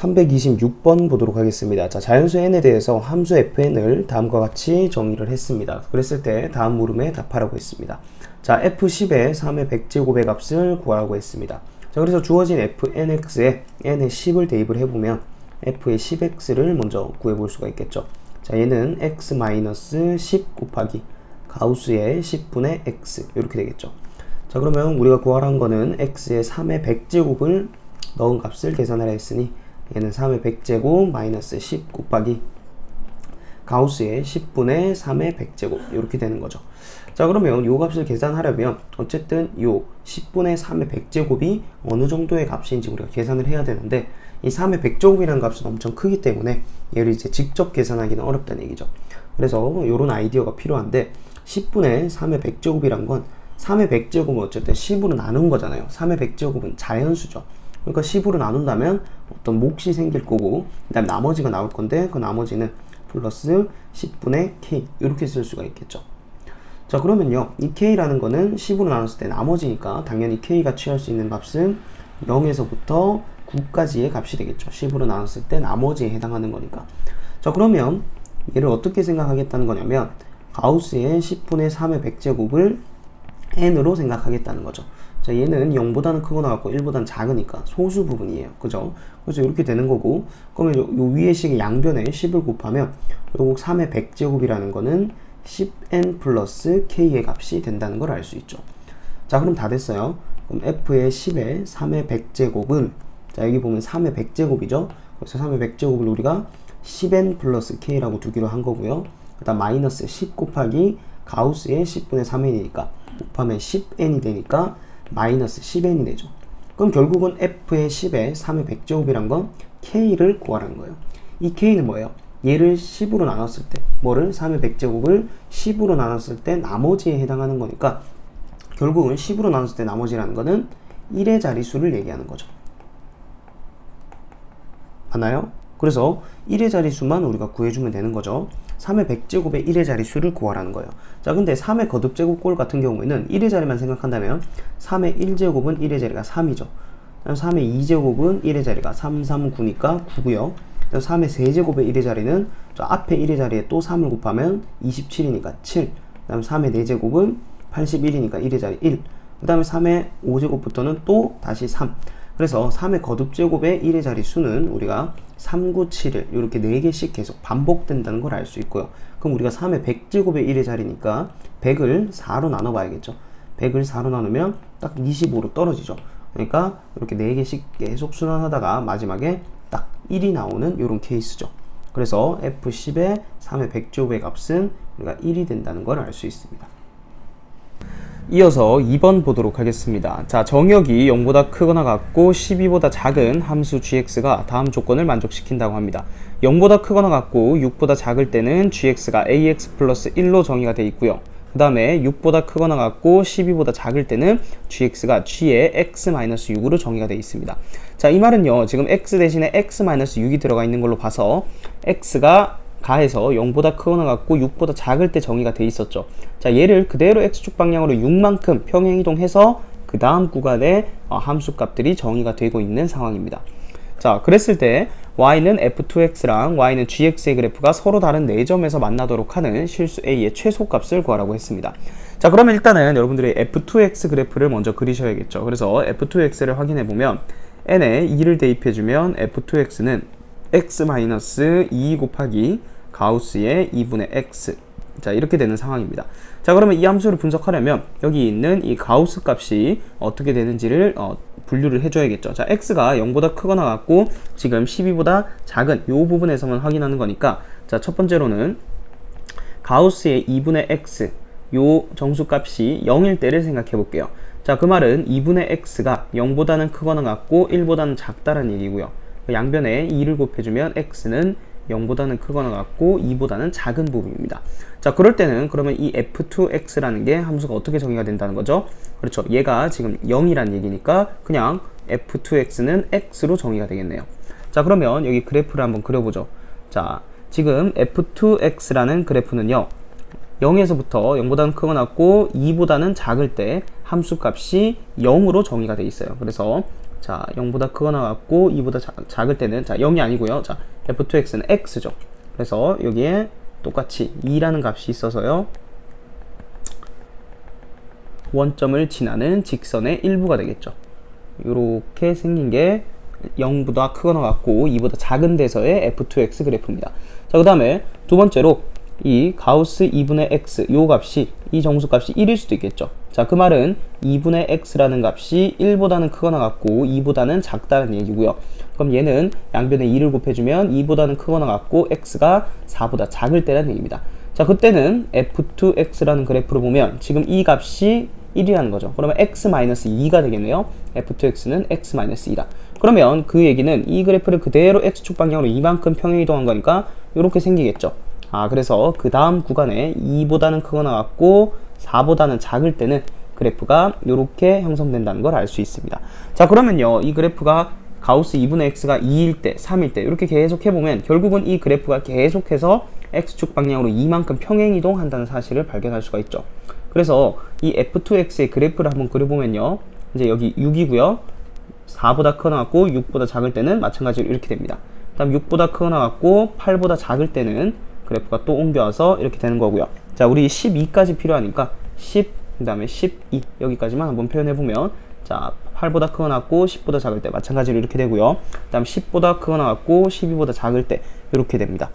326번 보도록 하겠습니다. 자, 자연수 n에 대해서 함수 fn을 다음과 같이 정의를 했습니다. 그랬을 때 다음 물음에 답하라고 했습니다. 자, f10의 3의 100제곱의 값을 구하라고 했습니다. 자, 그래서 주어진 fnx에 n의 10을 대입을 해보면 f의 10x를 먼저 구해볼 수가 있겠죠. 자, 얘는 x-10 곱하기 가우스의 10분의 x 이렇게 되겠죠. 자, 그러면 우리가 구하라는 거는 x의 3의 100제곱을 넣은 값을 계산하라 했으니 얘는 3의 100제곱 마이너스 10 곱하기 가우스의 10분의 3의 100제곱 이렇게 되는 거죠. 자, 그러면 요 값을 계산하려면 어쨌든 요 10분의 3의 100제곱이 어느 정도의 값인지 우리가 계산을 해야 되는데 이 3의 100제곱이라는 값은 엄청 크기 때문에 얘를 이제 직접 계산하기는 어렵다는 얘기죠. 그래서 요런 아이디어가 필요한데 10분의 3의 100제곱이란 건 3의 100제곱은 어쨌든 10으로 나눈 거잖아요. 3의 100제곱은 자연수죠. 그러니까 10으로 나눈다면 어떤 몫이 생길 거고 그 다음 나머지가 나올 건데 그 나머지는 플러스 10분의 k 이렇게 쓸 수가 있겠죠. 자, 그러면요 이 k라는 거는 10으로 나눴을 때 나머지니까 당연히 k가 취할 수 있는 값은 0에서부터 9까지의 값이 되겠죠. 10으로 나눴을 때 나머지에 해당하는 거니까. 자, 그러면 얘를 어떻게 생각하겠다는 거냐면 가우스의 10분의 3의 100제곱을 n으로 생각하겠다는 거죠. 자, 얘는 0보다는 크거나 같고 1보다는 작으니까 소수 부분이에요. 그죠? 그래서 이렇게 되는 거고, 그러면 요 위의 식의 양변에 10을 곱하면 요거 3의 100제곱이라는 거는 10n 플러스 k의 값이 된다는 걸 알 수 있죠. 자, 그럼 다 됐어요. 그럼 f의 10의 3의 100제곱은 자, 여기 보면 3의 100제곱이죠. 그래서 3의 100제곱을 우리가 10n 플러스 k라고 두기로 한 거고요. 그 다음 마이너스 10 곱하기 가우스의 10분의 3n이니까 곱하면 10n이 되니까 마이너스 10n이 되죠. 그럼 결국은 f의 10의 3의 100제곱이란 건 k를 구하라는 거예요. 이 k는 뭐예요? 얘를 10으로 나눴을 때 뭐를? 3의 100제곱을 10으로 나눴을 때 나머지에 해당하는 거니까 결국은 10으로 나눴을 때 나머지라는 거는 1의 자리수를 얘기하는 거죠. 맞나요? 그래서 1의 자리수만 우리가 구해주면 되는 거죠. 3의 100제곱의 1의 자리수를 구하라는 거예요. 자, 근데 3의 거듭제곱꼴 같은 경우에는 1의 자리만 생각한다면 3의 1제곱은 1의 자리가 3이죠. 3의 2제곱은 1의 자리가 3, 3, 9니까 9고요. 3의 세제곱의 1의 자리는 저 앞에 1의 자리에 또 3을 곱하면 27이니까 7. 그 다음 3의 4제곱은 81이니까 1의 자리 1. 그 다음에 3의 5제곱부터는 또 다시 3. 그래서 3의 거듭제곱의 1의 자리 수는 우리가 3, 9, 7일 이렇게 4개씩 계속 반복된다는 걸 알 수 있고요. 그럼 우리가 3의 100제곱의 1의 자리니까 100을 4로 나눠 봐야겠죠. 100을 4로 나누면 딱 25로 떨어지죠. 그러니까 이렇게 4개씩 계속 순환하다가 마지막에 딱 1이 나오는 이런 케이스죠. 그래서 F10의 3의 100제곱의 값은 우리가 1이 된다는 걸 알 수 있습니다. 이어서 2번 보도록 하겠습니다. 자, 정역이 0보다 크거나 같고 12보다 작은 함수 gx가 다음 조건을 만족시킨다고 합니다. 0보다 크거나 같고 6보다 작을 때는 gx가 ax 플러스 1로 정의가 되어 있고요. 그 다음에 6보다 크거나 같고 12보다 작을 때는 gx가 g의 x-6으로 정의가 되어 있습니다. 자, 이 말은요, 지금 x 대신에 x-6이 들어가 있는 걸로 봐서 x가 가해서 0보다 크거나 같고 6보다 작을 때 정의가 돼 있었죠. 자, 얘를 그대로 x축 방향으로 6만큼 평행이동해서 그 다음 구간에 함수값들이 정의가 되고 있는 상황입니다. 자, 그랬을 때 y는 f2x랑 y는 gx의 그래프가 서로 다른 4점에서 만나도록 하는 실수 a의 최소값을 구하라고 했습니다. 자, 그러면 일단은 여러분들이 f2x 그래프를 먼저 그리셔야겠죠. 그래서 f2x를 확인해보면 n에 2를 대입해주면 f2x는 x-2 곱하기 가우스의 2분의 x. 자, 이렇게 되는 상황입니다. 자, 그러면 이 함수를 분석하려면 여기 있는 이 가우스 값이 어떻게 되는지를 분류를 해줘야겠죠. 자, x가 0보다 크거나 같고 지금 12보다 작은 이 부분에서만 확인하는 거니까, 자, 첫 번째로는 가우스의 2분의 x 요 정수값이 0일 때를 생각해 볼게요. 자, 그 말은 2분의 x가 0보다는 크거나 같고 1보다는 작다는 얘기고요. 양변에 2를 곱해주면 x는 0보다는 크거나 같고 2보다는 작은 부분입니다. 자, 그럴 때는 그러면 이 f2x라는 게 함수가 어떻게 정의가 된다는 거죠? 그렇죠. 얘가 지금 0이란 얘기니까 그냥 f2x는 x로 정의가 되겠네요. 자, 그러면 여기 그래프를 한번 그려보죠. 자, 지금 f2x라는 그래프는요, 0에서부터 0보다는 크거나 같고 2보다는 작을 때 함수값이 0으로 정의가 돼 있어요. 그래서 자, 0보다 크거나 같고 2보다 작을 때는 자, 0이 아니고요. 자, f2x는 x죠. 그래서 여기에 똑같이 2라는 값이 있어서요. 원점을 지나는 직선의 일부가 되겠죠. 이렇게 생긴 게 0보다 크거나 같고 2보다 작은 데서의 f2x 그래프입니다. 자, 그 다음에 두 번째로 이 가우스 2분의 x 요 값이 이 정수값이 1일 수도 있겠죠. 자, 그 말은 2분의 x라는 값이 1보다는 크거나 같고 2보다는 작다는 얘기고요. 그럼 얘는 양변에 2를 곱해주면 2보다는 크거나 같고 x가 4보다 작을 때라는 얘기입니다. 자, 그때는 f2x라는 그래프를 보면 지금 이 값이 1이라는 거죠. 그러면 x-2가 되겠네요. f2x는 x-2다. 그러면 그 얘기는 이 그래프를 그대로 x축 방향으로 이만큼 평행이동한 거니까 이렇게 생기겠죠. 아, 그래서 그 다음 구간에 2보다는 크거나 같고 4보다는 작을 때는 그래프가 이렇게 형성된다는 걸 알 수 있습니다. 자, 그러면요, 이 그래프가 가우스 2분의 x가 2일 때, 3일 때 이렇게 계속 해보면 결국은 이 그래프가 계속해서 x축 방향으로 이만큼 평행이동한다는 사실을 발견할 수가 있죠. 그래서 이 f2x의 그래프를 한번 그려보면요, 이제 여기 6이고요 4보다 크거나 같고 6보다 작을 때는 마찬가지로 이렇게 됩니다. 그 다음 6보다 크거나 같고 8보다 작을 때는 그래프가 또 옮겨와서 이렇게 되는 거고요. 자, 우리 12까지 필요하니까 10, 그 다음에 12 여기까지만 한번 표현해보면, 자, 8보다 크거나 같고 10보다 작을 때 마찬가지로 이렇게 되고요. 그 다음 10보다 크거나 같고 12보다 작을 때 이렇게 됩니다.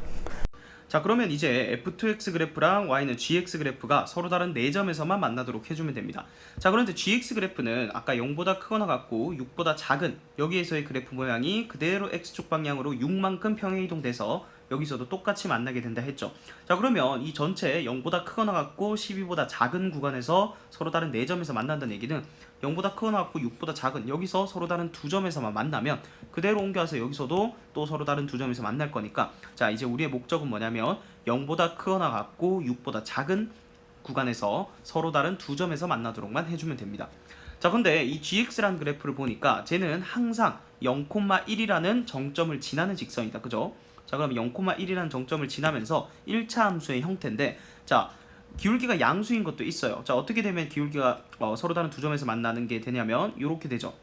자, 그러면 이제 f2x 그래프랑 y는 gx 그래프가 서로 다른 4점에서만 만나도록 해주면 됩니다. 자, 그런데 gx 그래프는 아까 0보다 크거나 같고 6보다 작은 여기에서의 그래프 모양이 그대로 x축 방향으로 6만큼 평행이동돼서 여기서도 똑같이 만나게 된다 했죠. 자, 그러면 이 전체 0보다 크거나 같고 12보다 작은 구간에서 서로 다른 4점에서 만난다는 얘기는 0보다 크거나 같고 6보다 작은 여기서 서로 다른 2점에서만 만나면 그대로 옮겨와서 여기서도 또 서로 다른 2점에서 만날 거니까, 자, 이제 우리의 목적은 뭐냐면 0보다 크거나 같고 6보다 작은 구간에서 서로 다른 2점에서 만나도록만 해주면 됩니다. 자, 근데 이 gx라는 그래프를 보니까 쟤는 항상 0,1이라는 정점을 지나는 직선이다. 그죠? 자, 그럼 0,1이라는 정점을 지나면서 1차 함수의 형태인데, 자, 기울기가 양수인 것도 있어요. 자, 어떻게 되면 기울기가 서로 다른 2점에서 만나는 게 되냐면 이렇게 되죠.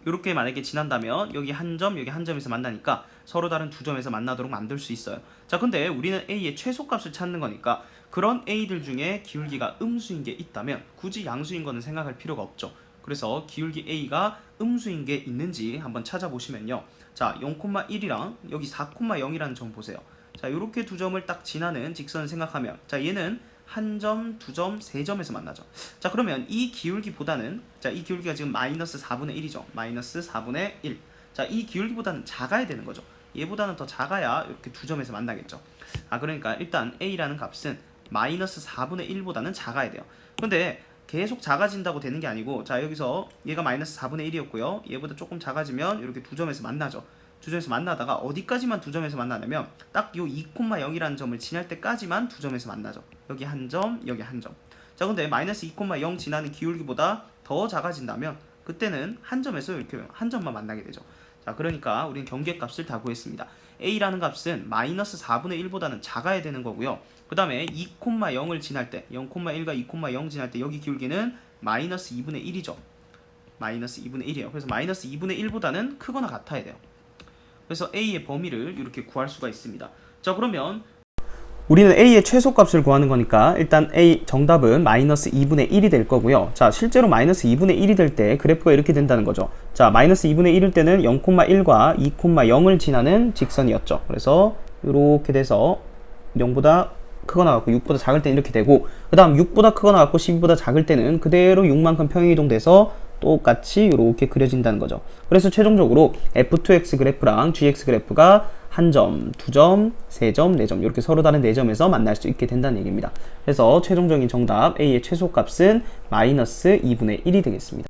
이렇게 만약에 지난다면 여기 한 점, 여기 한 점에서 만나니까 서로 다른 2점에서 만나도록 만들 수 있어요. 자, 근데 우리는 a의 최소값을 찾는 거니까 그런 a들 중에 기울기가 음수인 게 있다면 굳이 양수인 거는 생각할 필요가 없죠. 그래서 기울기 a가 음수인 게 있는지 한번 찾아보시면요, 자, 0,1이랑 여기 4,0이라는 점 보세요. 자, 이렇게 두 점을 딱 지나는 직선을 생각하면, 자, 얘는 한 점, 두 점, 세 점에서 만나죠. 자, 그러면 이 기울기보다는, 자, 이 기울기가 지금 마이너스 4분의 1이죠. 마이너스 4분의 1. 자, 이 기울기보다는 작아야 되는 거죠. 얘보다는 더 작아야 이렇게 두 점에서 만나겠죠. 아, 그러니까 일단 a라는 값은 마이너스 4분의 1보다는 작아야 돼요. 근데 계속 작아진다고 되는 게 아니고, 자, 여기서 얘가 마이너스 4분의 1이었고요 얘보다 조금 작아지면 이렇게 두 점에서 만나죠. 두 점에서 만나다가 어디까지만 두 점에서 만나냐면 딱 요 2,0이라는 점을 지날 때까지만 두 점에서 만나죠. 여기 한 점, 여기 한 점. 자, 근데 마이너스 2,0 지나는 기울기보다 더 작아진다면 그때는 한 점에서 이렇게 한 점만 만나게 되죠. 자, 그러니까 우리는 경계값을 다 구했습니다. a라는 값은 마이너스 4분의 1보다는 작아야 되는 거고요. 그 다음에 2,0을 지날 때 0,1과 2,0 지날 때 여기 기울기는 마이너스 2분의 1이죠. 마이너스 2분의 1이에요. 그래서 마이너스 2분의 1보다는 크거나 같아야 돼요. 그래서 a의 범위를 이렇게 구할 수가 있습니다. 자, 그러면 우리는 a의 최소값을 구하는 거니까 일단 a 정답은 마이너스 2분의 1이 될 거고요. 자, 실제로 마이너스 2분의 1이 될 때 그래프가 이렇게 된다는 거죠. 자, 마이너스 2분의 1일 때는 0,1과 2,0을 지나는 직선이었죠. 그래서 이렇게 돼서 0보다 크거나 같고 6보다 작을 때는 이렇게 되고, 그 다음 6보다 크거나 같고 12보다 작을 때는 그대로 6만큼 평행이동돼서 똑같이 이렇게 그려진다는 거죠. 그래서 최종적으로 f2x 그래프랑 gx 그래프가 한 점, 두 점, 세 점, 네 점 이렇게 서로 다른 4점에서 만날 수 있게 된다는 얘기입니다. 그래서 최종적인 정답 a의 최소값은 마이너스 2분의 1이 되겠습니다.